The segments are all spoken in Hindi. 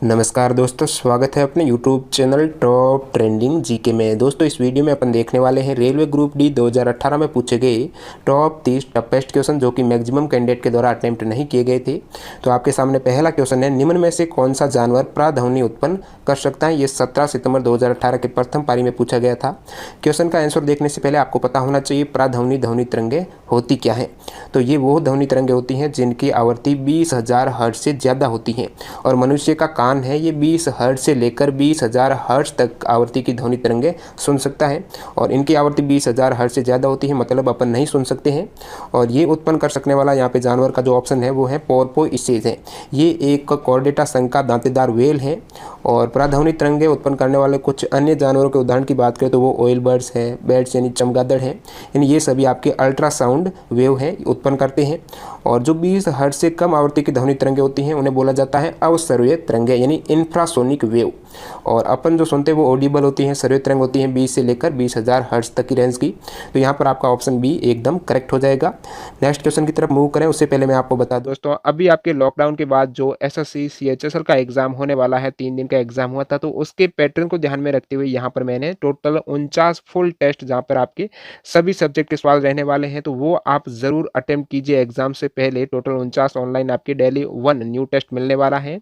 नमस्कार दोस्तों, स्वागत है अपने YouTube channel top trending GK में। दोस्तों इस वीडियो में अपन देखने वाले हैं रेलवे ग्रुप डी 2018 में पूछे गए टॉप 30 टफेस्ट क्वेश्चन जो कि मैक्सिमम कैंडिडेट के द्वारा अटेम्प्ट नहीं किए गए थे। तो आपके सामने पहला क्वेश्चन है, निम्न में से कौन सा जानवर प्राध्वनि उत्पन्न कर सकता है। ये 17 सितंबर 2018 के प्रथम पारी में पूछा गया था। क्वेश्चन का आंसर देखने से पहले आपको पता होना चाहिए प्राध्वनि ध्वनि तरंगे होती क्या है। तो ये वो ध्वनि तरंगे होती हैं जिनकी आवृत्ति 20,000 हर्ट्ज से ज़्यादा होती है और मनुष्य का कान है ये 20 हर्ट्ज से लेकर 20,000 हर्ट्ज तक आवृत्ति की ध्वनि तरंगे सुन सकता है और इनकी आवृत्ति 20,000 हर्ट्ज से ज़्यादा होती है, मतलब अपन नहीं सुन सकते हैं। और ये उत्पन्न कर सकने वाला यहाँ पे जानवर का जो ऑप्शन है वो है पोर्पोइसेज है। ये एक कॉर्डेटा संघ का दांतेदार व्हेल है। और प्राध्वनि तरंगे उत्पन्न करने वाले कुछ अन्य जानवरों के उदाहरण की बात करें तो वो ऑयल बर्ड्स है, बैट्स यानी चमगादड़ है, यानी ये सभी आपके अल्ट्रासाउंड वेव है उत्पन्न करते हैं। और जो 20 हर्ट्ज से कम आवृत्ति की ध्वनि तरंगे होती हैं उन्हें बोला जाता है अवसर्वीय तरंगे यानी इंफ्रासोनिक वेव। और अपन जो सुनते हैं वो ऑडिबल होती हैं, सर्वीय तरंग होती हैं 20 से लेकर 20,000 हर्ट्ज तक की रेंज की। तो यहाँ पर आपका ऑप्शन बी एकदम करेक्ट हो जाएगा। नेक्स्ट क्वेश्चन की तरफ मूव करें उससे पहले मैं आपको बता दूं दोस्तों, अभी आपके लॉकडाउन के बाद जो एसएससी सीएचएसएल का एग्जाम होने वाला है, 3 दिन का एग्जाम हुआ था, तो उसके पैटर्न को ध्यान में रखते हुए यहाँ पर मैंने टोटल 49 फुल टेस्ट जहाँ पर आपके सभी सब्जेक्ट के सवाल रहने वाले हैं, तो वो आप जरूर अटेम्प्ट कीजिए एग्जाम से पहले। टोटल 49 ऑनलाइन आपके डेली 1 न्यू टेस्ट मिलने वाला है।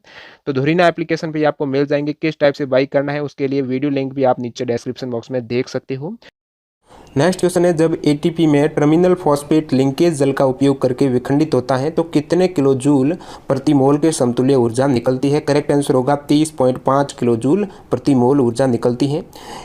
तो धुरीना एप्लीकेशन पे आपको मिल जाएंगे। किस टाइप से बाई करना है उसके लिए वीडियो लिंक भी आप नीचे डिस्क्रिप्शन बॉक्स में देख सकते हो। नेक्स्ट क्वेश्चन है, जब एटीपी में टर्मिनल फॉस्फेट लिंकेज जल का उपयोग करके विखंडित होता है तो कितने किलो जूल प्रति मोल के समतुल्य ऊर्जा निकलती है। करेक्ट आंसर होगा 30.5 किलो जूल प्रति मोल ऊर्जा निकलती है।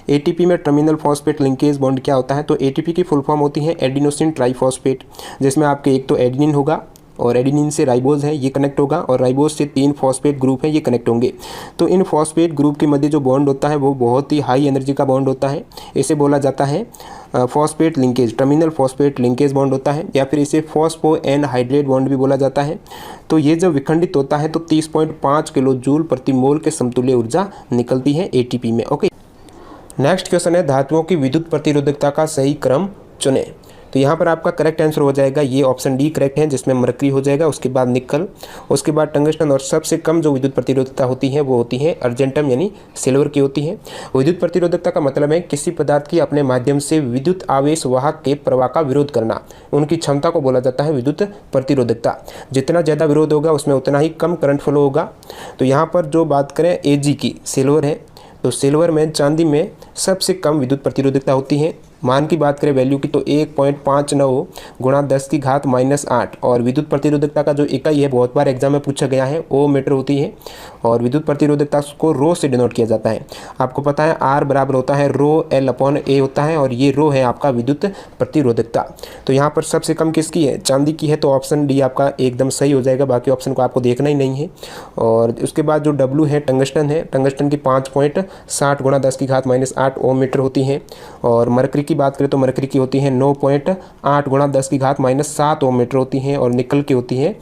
एटीपी में टर्मिनल फॉस्फेट लिंकेज बॉन्ड क्या होता है, तो एटीपी की फुल फॉर्म होती है एडिनोसिन ट्राइफॉस्फेट, जिसमें आपके एक तो एडिनिन होगा और एडिनिन से राइबोज है ये कनेक्ट होगा और राइबोज से 3 फॉस्फेट ग्रुप है ये कनेक्ट होंगे। तो इन फॉस्फेट ग्रुप के मध्य जो बॉन्ड होता है वो बहुत ही हाई एनर्जी का बॉन्ड होता है। इसे बोला जाता है phosphate linkage, terminal phosphate linkage bond होता है, या फिर इसे फॉस्फो एनहाइड्रेट बॉन्ड भी बोला जाता है। तो ये जब विखंडित होता है तो 30.5 किलो जूल प्रति मोल के समतुल्य ऊर्जा निकलती है एटीपी में। ओके, नेक्स्ट क्वेश्चन है, धातुओं की विद्युत प्रतिरोधकता का सही क्रम चुनें। तो यहाँ पर आपका करेक्ट आंसर हो जाएगा ये ऑप्शन डी करेक्ट है, जिसमें मरकरी हो जाएगा, उसके बाद निकल, उसके बाद टंगस्टन और सबसे कम जो विद्युत प्रतिरोधकता होती है वो होती है अर्जेंटम यानी सिल्वर की होती है। विद्युत प्रतिरोधकता का मतलब है किसी पदार्थ की अपने माध्यम से विद्युत आवेश वाहक के प्रवाह का विरोध करना, उनकी क्षमता को बोला जाता है विद्युत प्रतिरोधकता। जितना ज़्यादा विरोध होगा उसमें उतना ही कम करंट फ्लो होगा। तो यहाँ पर जो बात करें एजी की, सिल्वर है, तो सिल्वर में चांदी में सबसे कम विद्युत प्रतिरोधकता होती है। मान की बात करें वैल्यू की तो 1.59 गुणा 10 की घात -8। और विद्युत प्रतिरोधकता का जो इकाई है बहुत बार एग्जाम में पूछा गया है, ओ मीटर होती है और विद्युत प्रतिरोधकता को रो से डिनोट किया जाता है। आपको पता है आर बराबर होता है रो L/A होता है और ये रो है आपका विद्युत प्रतिरोधकता। तो यहाँ पर सबसे कम किसकी है, चांदी की है, तो ऑप्शन डी आपका एकदम सही हो जाएगा। बाकी ऑप्शन को आपको देखना ही नहीं है। और उसके बाद जो डब्ल्यू है टंगस्टन है, टंगस्टन की 5.60 गुणा 10 की घात -8 ओम मीटर होती है। और मरकरी की बात करें तो मरकरी की होती है 9.8 गुणा 10 की घात -7 ओम मीटर होती है। और निकल की होती है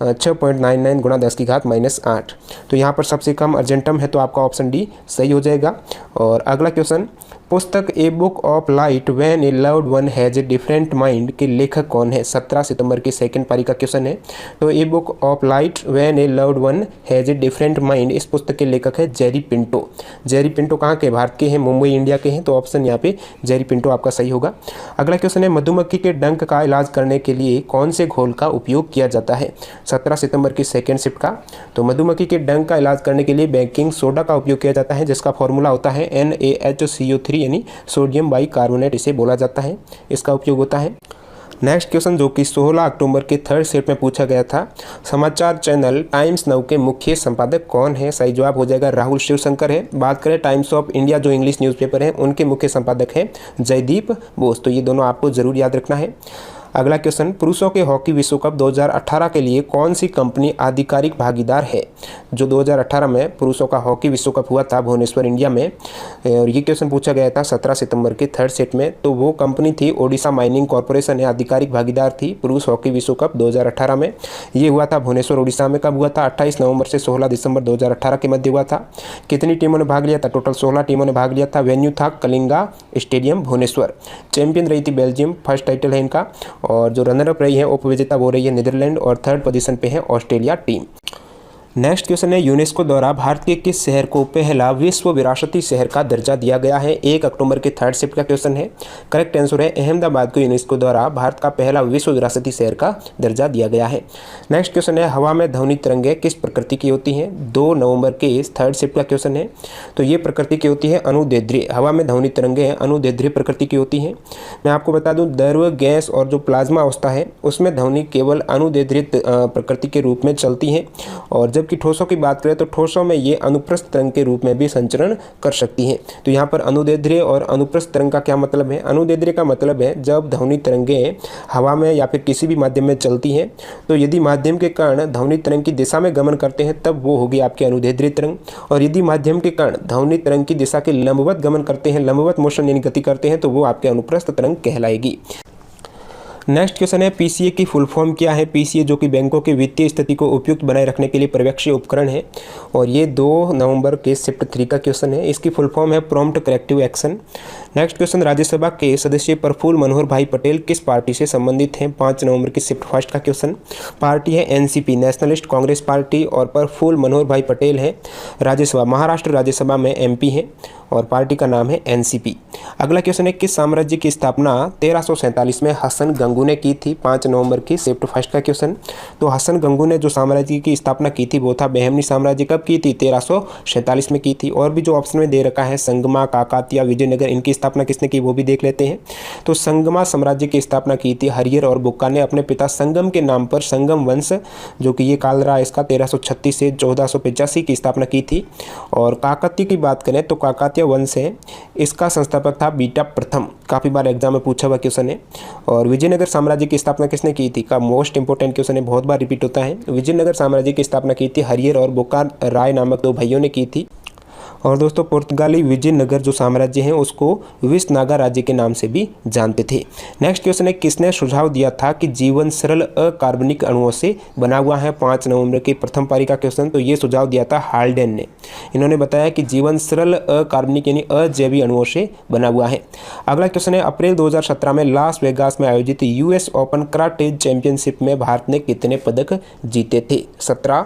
6.99 गुणा 10 की घात -8। तो यहाँ पर सबसे कम अर्जेंटम है, तो आपका ऑप्शन डी सही हो जाएगा। और अगला क्वेश्चन, पुस्तक a book of light when A loved one has a different mind के लेखक कौन है। 17 सितंबर की सेकंड पारी का क्वेश्चन है। तो a book of light when A loved one has a different mind, इस पुस्तक के लेखक है जेरी पिंटो। जेरी पिंटो कहाँ के, भारत के हैं, मुंबई इंडिया के हैं। तो ऑप्शन यहाँ पे जेरी पिंटो आपका सही होगा। अगला क्वेश्चन है, मधुमक्खी के डंक का इलाज करने के लिए कौन से घोल का उपयोग किया जाता है। 17 सितंबर की सेकेंड शिफ्ट का। तो मधुमक्खी के डंक का इलाज करने के लिए बेकिंग सोडा का उपयोग किया जाता है, जिसका फॉर्मूला होता है NaHCO3 यानी सोडियम बाइकार्बोनेट, इसे बोला जाता है, इसका उपयोग होता है। नेक्स्ट क्वेश्चन जो कि 16 अक्टूबर के थर्ड सेट में पूछा गया था, समाचार चैनल टाइम्स नाउ के मुख्य संपादक कौन है। सही जवाब हो जाएगा राहुल शिवशंकर है। बात करें टाइम्स ऑफ इंडिया जो इंग्लिश न्यूज़पेपर है, उनके मुख्य संपादक है जयदीप बोस। तो ये दोनों आपको जरूर याद रखना है। अगला क्वेश्चन, पुरुषों के हॉकी विश्व कप 2018 के लिए कौन सी कंपनी आधिकारिक भागीदार है। जो 2018 में पुरुषों का हॉकी विश्व कप हुआ था भुवनेश्वर इंडिया में, और ये क्वेश्चन पूछा गया था 17 सितंबर के थर्ड सेट में, तो वो कंपनी थी ओडिशा माइनिंग कॉर्पोरेशन, आधिकारिक भागीदार थी पुरुष हॉकी विश्व कप 2018 में। ये हुआ था भुवनेश्वर उड़ीसा में। कब हुआ था, 28 नवंबर से 16 दिसंबर 2018 के मध्य हुआ था। कितनी टीमों ने भाग लिया था, टोटल 16 टीमों ने भाग लिया था। वेन्यू था कलिंगा स्टेडियम भुवनेश्वर। चैंपियन रही थी बेल्जियम, फर्स्ट टाइटल है इनका। और जो रनर अप रही है, उप विजेता वो रही है नीदरलैंड और थर्ड पोजीशन पे है ऑस्ट्रेलिया टीम। नेक्स्ट क्वेश्चन है, यूनेस्को द्वारा भारत के किस शहर को पहला विश्व विरासती शहर का दर्जा दिया गया है? 1 अक्टूबर के थर्ड शिफ्ट का क्वेश्चन है। करेक्ट आंसर है अहमदाबाद को यूनेस्को द्वारा भारत का पहला विश्व विरासती शहर का दर्जा दिया गया है। नेक्स्ट क्वेश्चन है, हवा में ध्वनि तरंगें किस प्रकृति की होती हैं? 2 नवंबर के थर्ड शिफ्ट का क्वेश्चन है। तो ये प्रकृति की होती है अनुदैर्ध्य। हवा में ध्वनि तरंगें अनुदैर्ध्य प्रकृति की होती हैं। मैं आपको बता दूं, द्रव, गैस और जो प्लाज्मा अवस्था है उसमें ध्वनि केवल अनुदैर्ध्य प्रकृति के रूप में चलती है, और जबकि ठोसों की बात करें तो ठोसों में ये अनुप्रस्थ तरंग के रूप में भी संचरण कर सकती हैं। तो यहाँ पर अनुदैर्ध्य और अनुप्रस्थ तरंग का क्या मतलब है? अनुदैर्ध्य का मतलब है जब ध्वनि तरंगें हवा में या फिर किसी भी माध्यम में चलती हैं, तो यदि माध्यम के कण ध्वनि तरंग की दिशा में गमन करते हैं तब वो होगी आपकी अनुदैर्ध्य तरंग, और यदि माध्यम के कण ध्वनि तरंग की दिशा के लंबवत गमन करते हैं, लंबवत मोशन यानी गति करते हैं, तो वो आपके अनुप्रस्थ तरंग कहलाएगी। नेक्स्ट क्वेश्चन है, पीसीए की फुल फॉर्म क्या है? पीसीए जो कि बैंकों की वित्तीय स्थिति को उपयुक्त बनाए रखने के लिए पर्यवेक्षी उपकरण है, और ये 2 नवंबर के शिफ्ट 3 का क्वेश्चन है। इसकी फुल फॉर्म है prompt corrective action. Next question, Rajya Sabha के सदस्य प्रफुल्ल मनोहर भाई पटेल किस पार्टी से संबंधित हैं? 5 नवंबर की शिफ्ट फर्स्ट का क्वेश्चन। पार्टी है एनसीपी, नेशनलिस्ट कांग्रेस पार्टी, और प्रफुल्ल मनोहर भाई पटेल है राज्यसभा, महाराष्ट्र राज्यसभा में एमपी है, और पार्टी का नाम है एनसीपी। अगला क्वेश्चन है, किस साम्राज्य की स्थापना 1347 में हसन गंगू ने की थी? 5 नवंबर की शिफ्ट फर्स्ट का क्वेश्चन। तो हसन गंगू ने जो साम्राज्य की स्थापना की थी वो था बहमनी साम्राज्य। कब की थी? 1347 में की थी। और भी जो ऑप्शन में दे रखा है, संगमा, काकातिया, विजयनगर, इनकी स्थापना किसने की वो भी देख लेते हैं। तो संगमा साम्राज्य की स्थापना की थी हरिहर और बुक्का ने अपने पिता संगम के नाम पर। संगम वंश जो कि ये काल रहा इसका 1336 से 1485 की स्थापना की थी। और काकतीय की बात करें तो काकतीय वंश है, इसका संस्थापक था बीटा प्रथम। काफ़ी बार एग्जाम में पूछा हुआ क्वेश्चन है। और विजयनगर साम्राज्य की स्थापना किसने की थी का मोस्ट इंपोर्टेंट क्वेश्चन है, बहुत बार रिपीट होता है। विजयनगर साम्राज्य की स्थापना की थी हरिहर और बुक्का राय नामक 2 भाइयों ने की थी। और दोस्तों, पुर्तगाली विजयनगर जो साम्राज्य है उसको विसनागा राज्य के नाम से भी जानते थे। नेक्स्ट क्वेश्चन है, किसने सुझाव दिया था कि जीवन सरल अकार्बनिक अणुओं से बना हुआ है? 5 नवंबर की प्रथम पारी का क्वेश्चन। तो ये सुझाव दिया था हाल्डेन ने। इन्होंने बताया कि जीवन सरल अकार्बनिक यानी अजैवी अणुओं से बना हुआ है। अगला क्वेश्चन है, अप्रैल 2017 में लास वेगास में आयोजित यूएस ओपन कराटे चैंपियनशिप में भारत ने कितने पदक जीते थे? 17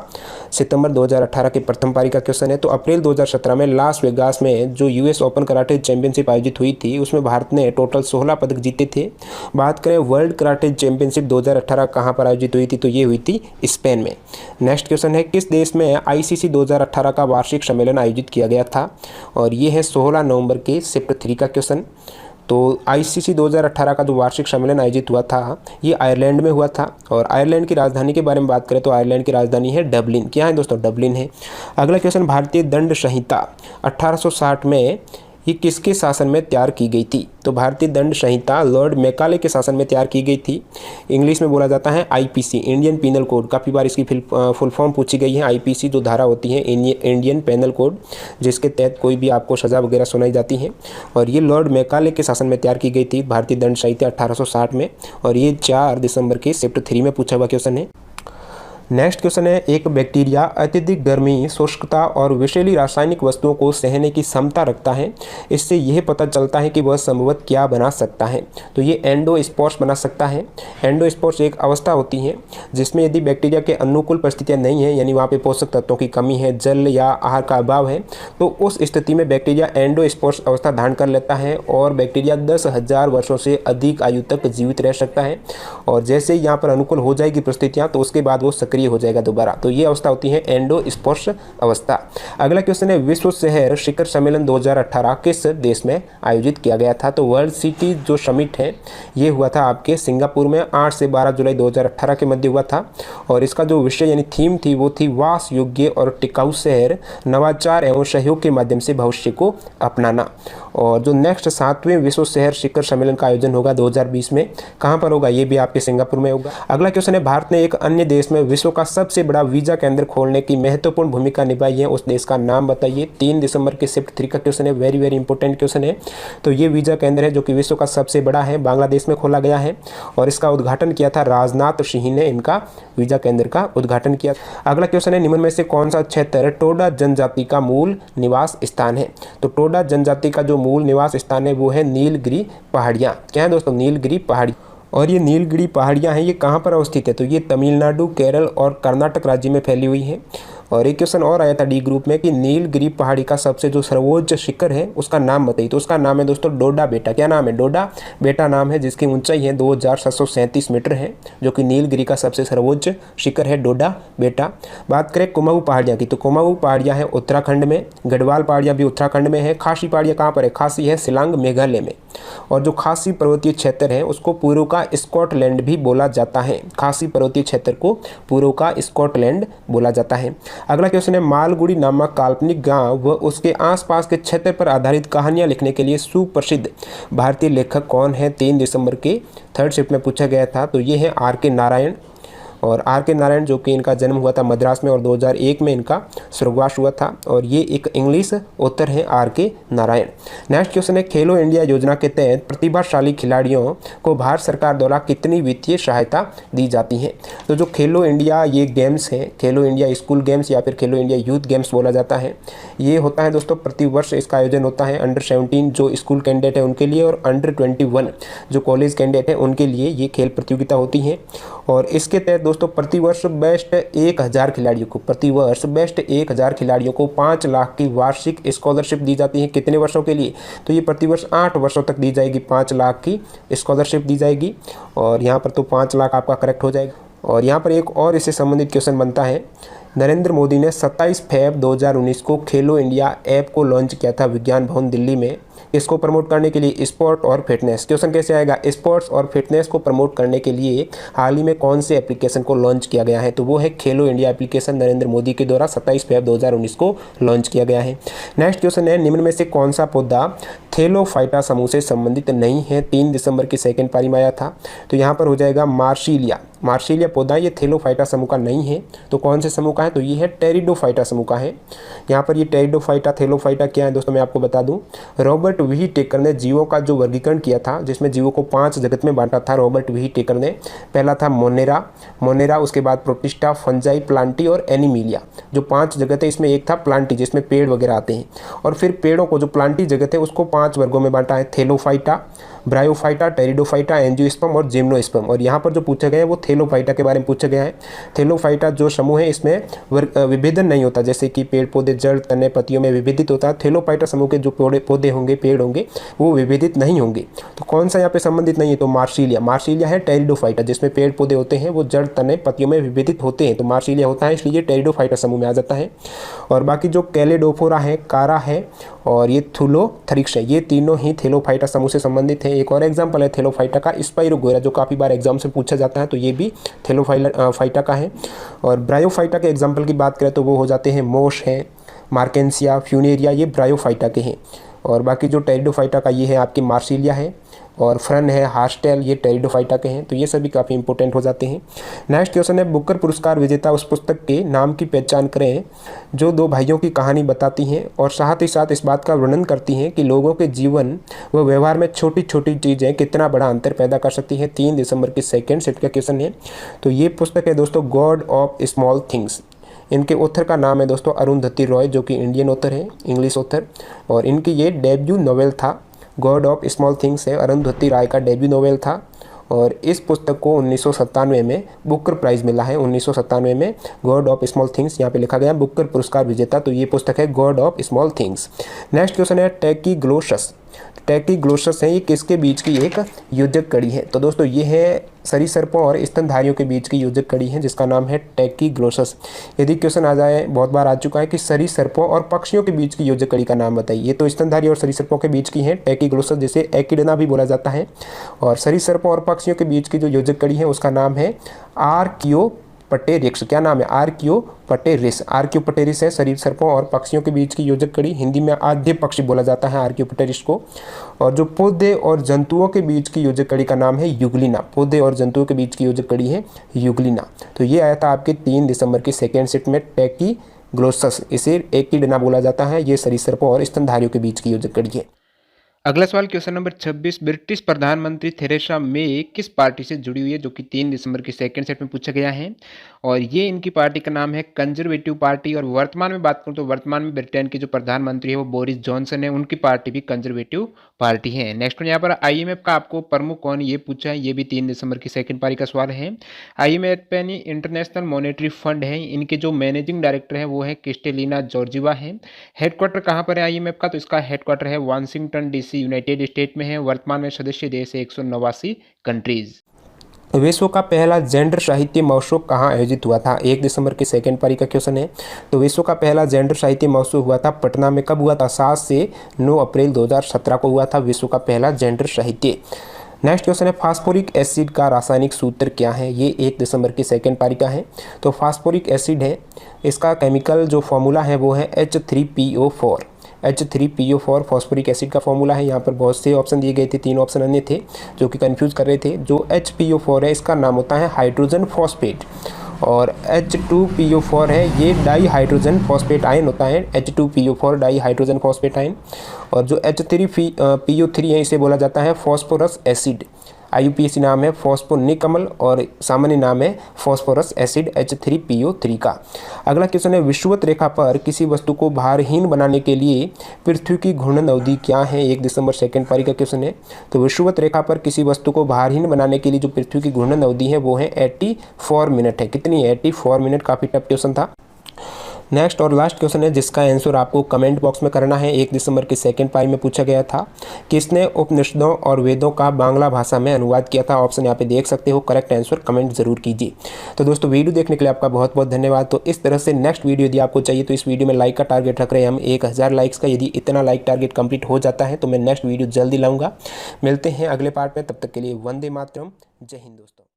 सितंबर 2018 की प्रथम पारी का क्वेश्चन है। तो अप्रैल 2017 में लास वेगास में जो यूएस ओपन कराटे चैंपियनशिप आयोजित हुई थी उसमें भारत ने टोटल 16 पदक जीते थे। बात करें वर्ल्ड कराटे चैंपियनशिप 2018 कहाँ पर आयोजित हुई थी? तो ये हुई थी स्पेन में। नेक्स्ट क्वेश्चन है, किस देश में आईसीसी 2018 का वार्षिक सम्मेलन आयोजित किया गया था? और ये है 16 नवंबर के शिफ्ट 3 का क्वेश्चन। तो आईसीसी 2018 का जो वार्षिक सम्मेलन आयोजित हुआ था ये आयरलैंड में हुआ था। और आयरलैंड की राजधानी के बारे में बात करें तो आयरलैंड की राजधानी है डबलिन। क्या है दोस्तों? डबलिन है। अगला क्वेश्चन, भारतीय दंड संहिता 1860 में ये किसके शासन में तैयार की गई थी? तो भारतीय दंड संहिता लॉर्ड मैकाले के शासन में तैयार की गई थी। इंग्लिश में बोला जाता है आईपीसी, इंडियन पीनल कोड। काफ़ी बार इसकी फुल फॉर्म पूछी गई है। आईपीसी जो धारा होती है इंडियन पेनल कोड, जिसके तहत कोई भी आपको सज़ा वगैरह सुनाई जाती है। और ये लॉर्ड मैकाले के शासन में तैयार की गई थी भारतीय दंड संहिता 1860 में। और ये 4 दिसंबर के शिफ्ट 3 में पूछा हुआ क्वेश्चन है। नेक्स्ट क्वेश्चन है, एक बैक्टीरिया अत्यधिक गर्मी, शुष्कता और विषैली रासायनिक वस्तुओं को सहने की क्षमता रखता है। इससे यह पता चलता है कि वह संभवतः क्या बना सकता है? तो ये एंडोस्पोर्स बना सकता है। एंडोस्पोर्स एक अवस्था होती है जिसमें यदि बैक्टीरिया के अनुकूल परिस्थितियां नहीं है, यानी वहाँ पे पोषक तत्वों की कमी है, जल या आहार का अभाव है, तो उस स्थिति में बैक्टीरिया एंडोस्पोर्स अवस्था धारण कर लेता है और बैक्टीरिया 10,000 वर्षों से अधिक आयु तक जीवित रह सकता है। और जैसे यहाँ पर अनुकूल हो जाएगी परिस्थितियाँ तो उसके बाद वो सक्रिय हो जाएगा दोबारा। तो ये अवस्था होती है एंडोस्पोर्स अवस्था। अगला क्वेश्चन है, विश्व शहर शिखर सम्मेलन 2018 किस देश में आयोजित किया गया था? तो वर्ल्ड सिटी जो समिट है ये हुआ था आपके सिंगापुर में 8 से 12 जुलाई 2018 के मध्य हुआ था। और इसका जो विषय यानी थीम थी वो थी वास योग्य और टिकाऊ शहर, नवाचार एवं सहयोग के माध्यम से भविष्य को अपनाना। और जो नेक्स्ट 7वें विश्व शहर शिखर सम्मेलन का आयोजन होगा 2020 में, कहाँ पर होगा? ये भी आपके सिंगापुर में होगा। अगला क्वेश्चन है, भारत ने एक अन्य देश में विश्व का सबसे बड़ा वीजा केंद्र खोलने की महत्वपूर्ण भूमिका निभाई है, उस देश का नाम बताइए। 3 दिसंबर के शिफ्ट 3 का क्वेश्चन है, वेरी वेरी इंपॉर्टेंट क्वेश्चन है। तो ये वीजा केंद्र है जो कि विश्व का सबसे बड़ा है, बांग्लादेश में खोला गया है और इसका उद्घाटन किया था राजनाथ सिंह ने, इनका वीजा केंद्र का उद्घाटन किया। अगला क्वेश्चन है, निम्न में से कौन सा क्षेत्र टोडा जनजाति का मूल निवास स्थान है? तो टोडा जनजाति का जो मूल निवास स्थान है वो है नीलगिरी पहाड़ियाँ। क्या है दोस्तों? नीलगिरी पहाड़ी। और ये नीलगिरी पहाड़ियाँ हैं, ये कहाँ पर अवस्थित है? तो ये तमिलनाडु, केरल और कर्नाटक राज्य में फैली हुई हैं। और एक क्वेश्चन और आया था डी ग्रुप में कि नीलगिरी पहाड़ी का सबसे जो सर्वोच्च शिखर है उसका नाम बताइए। तो उसका नाम है दोस्तों डोडा बेटा। क्या नाम है? डोडा बेटा नाम है, जिसकी ऊंचाई है 2737 मीटर है, जो कि नीलगिरी का सबसे सर्वोच्च शिखर है डोडा बेटा। बात करें कुमाऊं पहाड़ियाँ की, तो कुमाऊं पहाड़ियाँ हैं उत्तराखंड में, गढ़वाल पहाड़ियाँ भी उत्तराखंड में है। खासी पहाड़ियाँ कहाँ पर है? खासी है शिलांग मेघालय में। और जो खासी पर्वतीय क्षेत्र है उसको पूर्व का स्कॉटलैंड भी बोला जाता है। खासी पर्वतीय क्षेत्र को पूर्व का स्कॉटलैंड बोला जाता है। अगला क्वेश्चन है मालगुडी नामक काल्पनिक गांव व उसके आसपास के क्षेत्र पर आधारित कहानियां लिखने के लिए सुप्रसिद्ध भारतीय लेखक कौन है? 3 दिसंबर के थर्ड शिफ्ट में पूछा गया था। तो ये है आर के नारायण। और आर के नारायण जो कि इनका जन्म हुआ था मद्रास में और 2001 में इनका स्वर्गवास हुआ था। और ये एक इंग्लिश ऑथर है आर के नारायण। नेक्स्ट क्वेश्चन है खेलो इंडिया योजना के तहत प्रतिभाशाली खिलाड़ियों को भारत सरकार द्वारा कितनी वित्तीय सहायता दी जाती है? तो जो खेलो इंडिया ये गेम्स हैं, खेलो इंडिया स्कूल गेम्स या फिर खेलो इंडिया यूथ गेम्स बोला जाता है, ये होता है दोस्तों प्रतिवर्ष इसका आयोजन होता है। अंडर 17 जो स्कूल कैंडिडेट है उनके लिए और अंडर 21 जो कॉलेज कैंडिडेट है उनके लिए ये खेल प्रतियोगिता होती है। और इसके तहत दोस्तों प्रतिवर्ष बेस्ट 1000 खिलाड़ियों को, प्रतिवर्ष बेस्ट 1000 खिलाड़ियों को 5 लाख की वार्षिक स्कॉलरशिप दी जाती है। कितने वर्षों के लिए? तो ये प्रतिवर्ष 8 वर्षों तक दी जाएगी, 5 लाख की स्कॉलरशिप दी जाएगी। और यहाँ पर तो 5 लाख आपका करेक्ट हो जाएगा। और यहाँ पर एक और इससे संबंधित क्वेश्चन बनता है, नरेंद्र मोदी ने 27 फरवरी 2019 को खेलो इंडिया ऐप को लॉन्च किया था विज्ञान भवन दिल्ली में। इसको प्रमोट करने के लिए स्पोर्ट और फिटनेस, क्वेश्चन कैसे आएगा? स्पोर्ट्स और फिटनेस को प्रमोट करने के लिए हाल ही में कौन से एप्लीकेशन को लॉन्च किया गया है? तो वो है खेलो इंडिया एप्लीकेशन, नरेंद्र मोदी के द्वारा 27 फरवरी 2019 को लॉन्च किया गया है। नेक्स्ट क्वेश्चन है निम्न में से कौन सा पौधा थैलोफाइटा समूह से संबंधित नहीं है? 3 दिसंबर की सेकंड पारी में आया था। तो यहाँ पर हो जाएगा मार्सिलिया। मार्सिलिया पौधा ये थैलोफाइटा समूह का नहीं है। तो कौन से समूह का है? तो ये है टेरिडोफाइटा समूह का है। यहाँ पर ये टेरिडोफाइटा थैलोफाइटा क्या है दोस्तों मैं आपको बता दूं। रॉबर्ट वी टेकर ने जीवों का जो वर्गीकरण किया था, जिसमें जीवों को 5 जगत में बांटा था रॉबर्ट वी टेकर ने। पहला था मोनेरा, उसके बाद प्रोटिस्टा, फंजाई, प्लांटी और एनिमिलिया। जो 5 जगत है इसमें एक था प्लांटी जिसमें पेड़ वगैरह आते हैं। और फिर पेड़ों को जो प्लांटी जगत है उसको 5 वर्गों में बांटा है, थैलोफाइटा, ब्रायोफाइटा, टेरिडोफाइटा, एंजियोस्पर्म और जिम्नोस्पर्म। और यहाँ पर जो पूछा गया है वो थैलोफाइटा के बारे में पूछा गया है। थैलोफाइटा जो समूह है इसमें विभेदन नहीं होता, जैसे कि पेड़ पौधे जड़ तने पत्तियों में विभेदित होता है। थैलोफाइटा समूह के जो पौधे होंगे, पेड़ होंगे, वो विभेदित नहीं होंगे। तो कौन सा यहाँ पे संबंधित नहीं है? तो मार्सिलिया है टेरिडोफाइटा, जिसमें पेड़ पौधे होते हैं वो जड़ तने पत्तियों में विभेदित होते हैं। तो मार्सिलिया होता है, इसलिए टेरिडोफाइटा समूह में आ जाता है। और बाकी जो कैलेडोफोरा है, कारा है और ये थुलोथरिक्स है, ये तीनों ही थैलोफाइटा समूह से संबंधित है। एक और एग्जांपल है थैलोफाइटा का स्पाइरोगोरा, जो काफ़ी बार एग्जाम से पूछा जाता है। तो ये भी थैलोफाइटा का है। और ब्रायोफाइटा के एग्जाम्पल की बात करें तो वो हो जाते हैं मोश है, मार्केंसिया, फ्यूनेरिया, ये ब्रायोफाइटा के हैं। और बाकी जो टेरिडोफाइटा का ये है आपकी मार्सिलिया है और फ्रन है, हास्टेल, ये टेरिडोफाइटा के हैं। तो ये सभी काफ़ी इंपॉर्टेंट हो जाते हैं। नेक्स्ट क्वेश्चन है बुकर पुरस्कार विजेता उस पुस्तक के नाम की पहचान करें जो 2 भाइयों की कहानी बताती हैं और साथ ही साथ इस बात का वर्णन करती हैं कि लोगों के जीवन व व्यवहार में छोटी छोटी चीज़ें कितना बड़ा अंतर पैदा कर सकती हैं। 3 दिसंबर की सेकेंड शिफ्ट का क्वेश्चन है। तो ये पुस्तक है दोस्तों गॉड ऑफ स्मॉल थिंग्स। इनके ऑथर का नाम है दोस्तों अरुंधति रॉय, जो कि इंडियन ऑथर है, इंग्लिश ऑथर। और इनकी ये डेब्यू नॉवेल था, गॉड ऑफ स्मॉल थिंग्स है, अरुंधति राय का डेब्यू नॉवेल था। और इस पुस्तक को 1997 में बुकर प्राइज़ मिला है। 1997 में गॉड ऑफ स्मॉल थिंग्स यहाँ पे लिखा गया बुकर पुरस्कार विजेता। तो ये पुस्तक है God of small things. Next question है टैकीग्लोसस। टैकीग्लोसस है ये किसके बीच की एक योजक कड़ी है? तो दोस्तों ये है सरीसृपों और स्तनधारियों के बीच की योजक कड़ी है जिसका नाम है टैकीग्लोसस। यदि क्वेश्चन आ जाए, बहुत बार आ चुका है कि सरीसृपों और पक्षियों के बीच की योजक कड़ी का नाम बताइए। ये तो स्तनधारी और सरीसृपों के बीच की है टैकीग्लोसस, जिसे एकिडना भी बोला जाता है। और सरीसृपों और पक्षियों के बीच की जो योजक कड़ी है उसका नाम है आर्कियोपटेरिक्स। क्या नाम है? आर्कियोपटेरिस। आर्कियोपटेरिस है सरीसृपों और पक्षियों के बीच की योजक कड़ी। हिंदी में आद्य पक्षी बोला जाता है आर्कियोपटेरिस को। और जो पौधे और जंतुओं के बीच की योजक कड़ी का नाम है युगलिना। पौधे और जंतुओं के बीच की योजक कड़ी है युगलिना। तो ये आया था आपके 3 दिसंबर की सेकेंड शिफ्ट में टैकीग्लोसस, इसे एकिडना बोला जाता है। ये सरीसृपों और स्तनधारियों के बीच की योजक कड़ी है। अगला सवाल क्वेश्चन नंबर 26, ब्रिटिश प्रधानमंत्री थेरेसा मे किस पार्टी से जुड़ी हुई है, जो कि 3 दिसंबर के सेकंड सेट में पूछा गया है। और ये इनकी पार्टी का नाम है कंजर्वेटिव पार्टी। और वर्तमान में बात करूं तो वर्तमान में ब्रिटेन के जो प्रधानमंत्री है वो बोरिस जॉनसन है, उनकी पार्टी भी कंजर्वेटिव पार्टी है। नेक्स्ट यहाँ पर IMF का आपको प्रमुख कौन ये पूछा है, ये भी 3 दिसंबर की सेकंड पारी का सवाल है। IMF यानी इंटरनेशनल मॉनेटरी फंड है, इनके जो मैनेजिंग डायरेक्टर है वो है क्रिस्टेलिना जॉर्जिवा है। हेडक्वार्टर कहाँ पर है IMF का, तो इसका हेडक्वार्टर है वाशिंगटन DC यूनाइटेड स्टेट में है। वर्तमान में सदस्य देश है 189 कंट्रीज। विश्व का पहला जेंडर साहित्य महोत्सव कहाँ आयोजित हुआ था, 1 दिसंबर की सेकंड पारी का क्वेश्चन है। तो विश्व का पहला जेंडर साहित्य महोत्सव हुआ था पटना में। कब हुआ था, 7 से 9 अप्रैल 2017 को हुआ था विश्व का पहला जेंडर साहित्य। नेक्स्ट क्वेश्चन है, फास्फोरिक एसिड का रासायनिक सूत्र क्या है, ये 1 दिसंबर की सेकंड पारी का है। तो फास्फोरिक एसिड है, इसका केमिकल जो फॉर्मूला है वो है H3PO4। H3PO4 फॉस्फोरिक एसिड का फॉर्मूला है। यहाँ पर बहुत से ऑप्शन दिए गए थे, 3 ऑप्शन अन्य थे जो कि कंफ्यूज कर रहे थे। जो HPO4 है इसका नाम होता है हाइड्रोजन फॉस्फेट, और H2PO4 है ये डाई हाइड्रोजन फॉस्फेट आयन होता है, H2PO4 di hydrogen phosphate ion. और जो H3PO3 है इसे बोला जाता है फॉस्फोरस एसिड, IUPAC नाम है फॉस्फोनिक अम्ल और सामान्य नाम है फॉस्फोरस एसिड H3PO3 का। अगला क्वेश्चन है, विषुवत रेखा पर किसी वस्तु को भारहीन बनाने के लिए पृथ्वी की घूर्णन अवधि क्या है, 1 दिसंबर सेकंड पारी का क्वेश्चन है। तो विषुवत रेखा पर किसी वस्तु को भारहीन बनाने के लिए जो पृथ्वी की घूर्णन अवधि है वो है 84 मिनट है। कितनी है, 84 मिनट। काफ़ी टफ क्वेश्चन था। नेक्स्ट और लास्ट क्वेश्चन है जिसका आंसर आपको कमेंट बॉक्स में करना है। 1 दिसंबर की सेकंड पारी में पूछा गया था, किसने उपनिषदों और वेदों का बांग्ला भाषा में अनुवाद किया था। ऑप्शन यहाँ पे देख सकते हो, करेक्ट आंसर कमेंट जरूर कीजिए। तो दोस्तों वीडियो देखने के लिए आपका बहुत बहुत धन्यवाद। तो इस तरह से नेक्स्ट वीडियो यदि आपको चाहिए तो इस वीडियो में लाइक का टारगेट रख रहे हैं हम 1000 लाइक्स का। यदि इतना लाइक टारगेट कंप्लीट हो जाता है तो मैं नेक्स्ट वीडियो जल्दी लाऊंगा। मिलते हैं अगले पार्ट में, तब तक के लिए वंदे मातरम, जय हिंद दोस्तों।